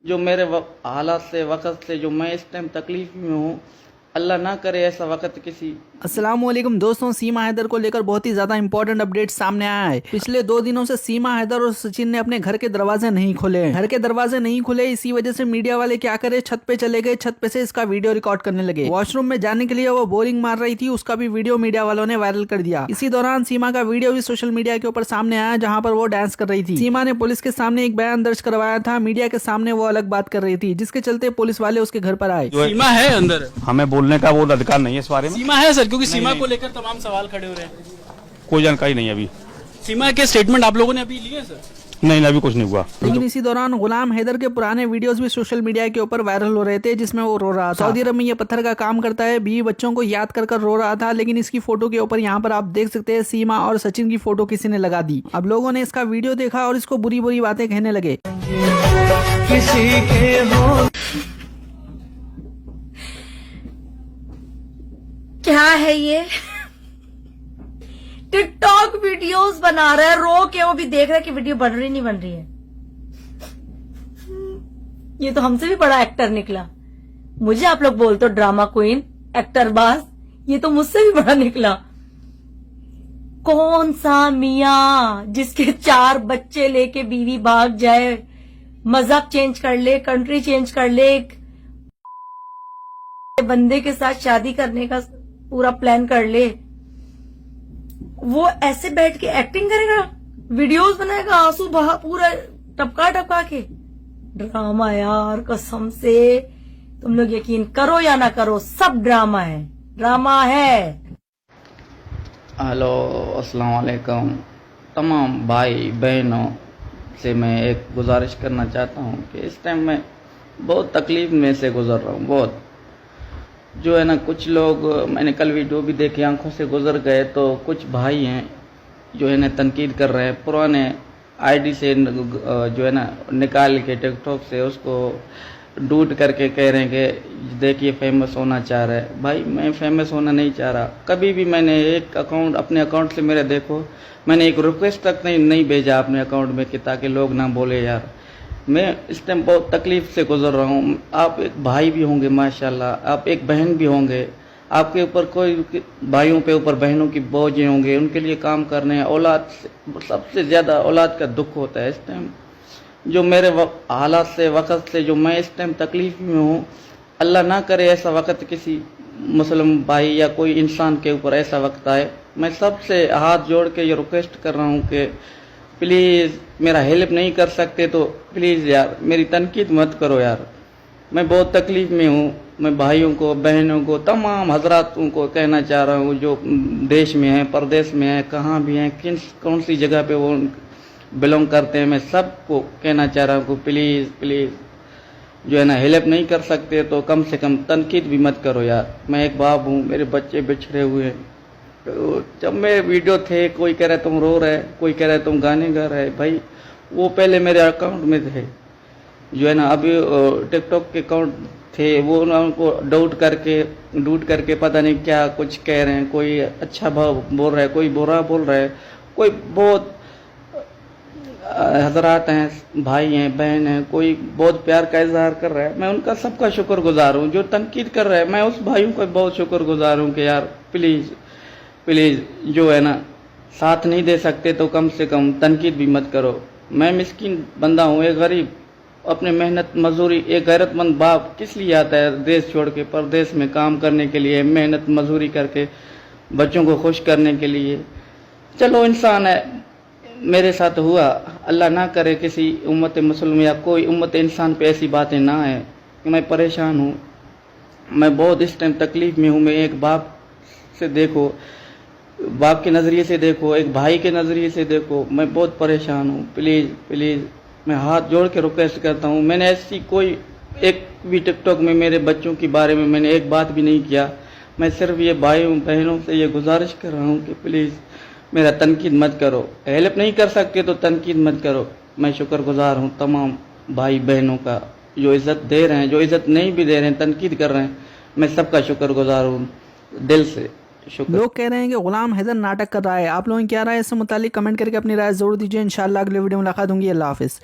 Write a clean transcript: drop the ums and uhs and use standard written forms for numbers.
जो मेरे हालात से वक़्त से जो मैं इस टाइम तकलीफ़ में हूँ, अल्लाह ना करे ऐसा वक़्त किसी। अस्सलामुअलैकुम दोस्तों, सीमा हैदर को लेकर बहुत ही ज्यादा इंपॉर्टेंट अपडेट सामने आया है। पिछले 2 दिनों से सीमा हैदर और सचिन ने अपने घर के दरवाजे नहीं खोले। घर के दरवाजे नहीं खुले, इसी वजह से मीडिया वाले क्या करे, छत पे चले गए। छत पे से इसका वीडियो रिकॉर्ड करने लगे। वॉशरूम में जाने के लिए वो बोरिंग मार रही थी, उसका भी वीडियो मीडिया वालों ने वायरल कर दिया। इसी दौरान सीमा का वीडियो भी सोशल मीडिया के ऊपर सामने आया, जहाँ पर वो डांस कर रही थी। सीमा ने पुलिस के सामने एक बयान दर्ज करवाया था, मीडिया के सामने वो अलग बात कर रही थी, जिसके चलते पुलिस वाले उसके घर पर आए। सीमा है अंदर, हमें बोलने का वो अधिकार नहीं है इस बारे में। सीमा है सर, क्योंकि सीमा को लेकर तमाम सवाल खड़े हो रहे हैं। कोई जानकारी नहीं है अभी। सीमा के स्टेटमेंट आप लोगों ने अभी लिए सर? नहीं, अभी कुछ नहीं हुआ। लेकिन इसी दौरान गुलाम हैदर के पुराने वीडियोस भी सोशल मीडिया के ऊपर वायरल हो रहे थे, जिसमें वो रो रहा था। सऊदी अरब में ये पत्थर का काम करता है, बीवी बच्चों को याद कर कर रो रहा था। लेकिन इसकी फोटो के ऊपर यहाँ पर आप देख सकते हैं सीमा और सचिन की फोटो किसी ने लगा दी। अब लोगों ने इसका वीडियो देखा और इसको बुरी बुरी बातें कहने लगे। किसी के हो क्या है ये? टिकटॉक वीडियोस बना रहा है, रो के वो भी देख रहा है कि वीडियो बन रही नहीं बन रही है। ये तो हमसे भी बड़ा एक्टर निकला। मुझे आप लोग बोलते हो ड्रामा क्वीन, एक्टर बाज, ये तो मुझसे भी बड़ा निकला। कौन सा मियाँ जिसके 4 बच्चे लेके बीवी भाग जाए, मजहब चेंज कर ले, कंट्री चेंज कर ले, एक बंदे के साथ शादी करने का पूरा प्लान कर ले, वो ऐसे बैठ के एक्टिंग करेगा, वीडियोस बनाएगा, आंसू बहा पूरा टपका टपका के। ड्रामा यार, कसम से तुम लोग यकीन करो या ना करो, सब ड्रामा है, ड्रामा है। हेलो, अस्सलाम वालेकुम। तमाम भाई बहनों से मैं एक गुजारिश करना चाहता हूँ कि इस टाइम मैं बहुत तकलीफ में से गुजर रहा हूँ। बहुत जो है ना, कुछ लोग, मैंने कल वीडियो भी देखी, आंखों से गुजर गए। तो कुछ भाई हैं जो है ना तनकीद कर रहे हैं, पुराने आईडी से जो है ना निकाल के टिकटॉक से उसको डूट करके कह रहे हैं कि देखिए फेमस होना चाह रहा है। भाई मैं फेमस होना नहीं चाह रहा। कभी भी मैंने एक अकाउंट अपने अकाउंट से, मेरे देखो, मैंने एक रिक्वेस्ट तक नहीं भेजा अपने अकाउंट में कि ताकि लोग ना बोले यार। मैं इस टाइम बहुत तकलीफ से गुजर रहा हूँ। आप एक भाई भी होंगे माशाल्लाह, आप एक बहन भी होंगे, आपके ऊपर कोई भाइयों पे ऊपर बहनों की बोझ होंगे, उनके लिए काम करने हैं। औलाद सबसे ज़्यादा औलाद का दुख होता है इस टाइम। जो मेरे हालात से वक़्त से जो मैं इस टाइम तकलीफ में हूँ, अल्लाह ना करे ऐसा वक़्त किसी मुस्लिम भाई या कोई इंसान के ऊपर ऐसा वक्त आए। मैं सबसे हाथ जोड़ के ये रिक्वेस्ट कर रहा हूँ कि प्लीज़ मेरा हेल्प नहीं कर सकते तो प्लीज़ यार मेरी तनकीद मत करो यार। मैं बहुत तकलीफ़ में हूँ। मैं भाइयों को, बहनों को, तमाम हजरातों को कहना चाह रहा हूँ जो देश में हैं, परदेश में हैं, कहाँ भी हैं, कौन सी जगह पे वो बिलोंग करते हैं, मैं सबको कहना चाह रहा हूँ कि प्लीज़ प्लीज़ जो है ना हेल्प नहीं कर सकते तो कम से कम तनकीद भी मत करो यार। मैं एक बाप हूँ, मेरे बच्चे बिछड़े हुए हैं। तो जब मेरे वीडियो थे, कोई कह रहा है तुम रो रहे, कोई कह रहा है तुम गाने गा रहे, भाई वो पहले मेरे अकाउंट में थे जो है ना, अभी टिकटॉक के अकाउंट थे, वो ना उनको डूट करके पता नहीं क्या कुछ कह रहे हैं। कोई अच्छा भाव बोल रहा है, कोई बुरा बोल रहा है, कोई बहुत हजरात हैं, भाई हैं, बहन हैं, कोई बहुत प्यार का इजहार कर रहा है। मैं उनका सबका शुक्रगुजार हूँ। जो तनकीद कर रहा है, मैं उस भाइयों का बहुत शुक्रगुजार हूँ कि यार प्लीज़ प्लीज़ जो है ना, साथ नहीं दे सकते तो कम से कम तनकीद भी मत करो। मैं मिस्किन बंदा हूँ, एक गरीब, अपने मेहनत मजदूरी, एक गैरतमंद बाप किस लिए आता है देश छोड़ के परदेश में काम करने के लिए, मेहनत मजदूरी करके बच्चों को खुश करने के लिए। चलो इंसान है, मेरे साथ हुआ, अल्लाह ना करे किसी उम्मत मुस्लिम या कोई उम्मत इंसान पे ऐसी बातें ना आए। मैं परेशान हूँ, मैं बहुत इस टाइम तकलीफ़ में हूँ। मैं एक बाप से देखो, बाप के नज़रिए से देखो, एक भाई के नज़रिए से देखो, मैं बहुत परेशान हूँ। प्लीज़ प्लीज़ मैं हाथ जोड़ के रिक्वेस्ट करता हूँ। मैंने ऐसी कोई एक भी टिकटॉक में मेरे बच्चों के बारे में मैंने एक बात भी नहीं किया। मैं सिर्फ ये भाइयों बहनों से ये गुजारिश कर रहा हूँ कि प्लीज़ मेरा तनकीद मत करो। हेल्प नहीं कर सकते तो तनकीद मत करो। मैं शुक्रगुजार हूँ तमाम भाई बहनों का जो इज़्ज़त दे रहे हैं, जो इज़्ज़त नहीं भी दे रहे हैं, तनकीद कर रहे हैं, मैं सबका शुक्रगुजार हूँ दिल से। लोग कह रहे हैं कि गुलाम हैदर नाटक कर रहा है। आप लोगों की क्या राय है इससे मुतालिक कमेंट करके अपनी राय जरूर दीजिए। इंशाल्लाह अगले वीडियो में मुलाकात होंगी। अल्लाह हाफिज़।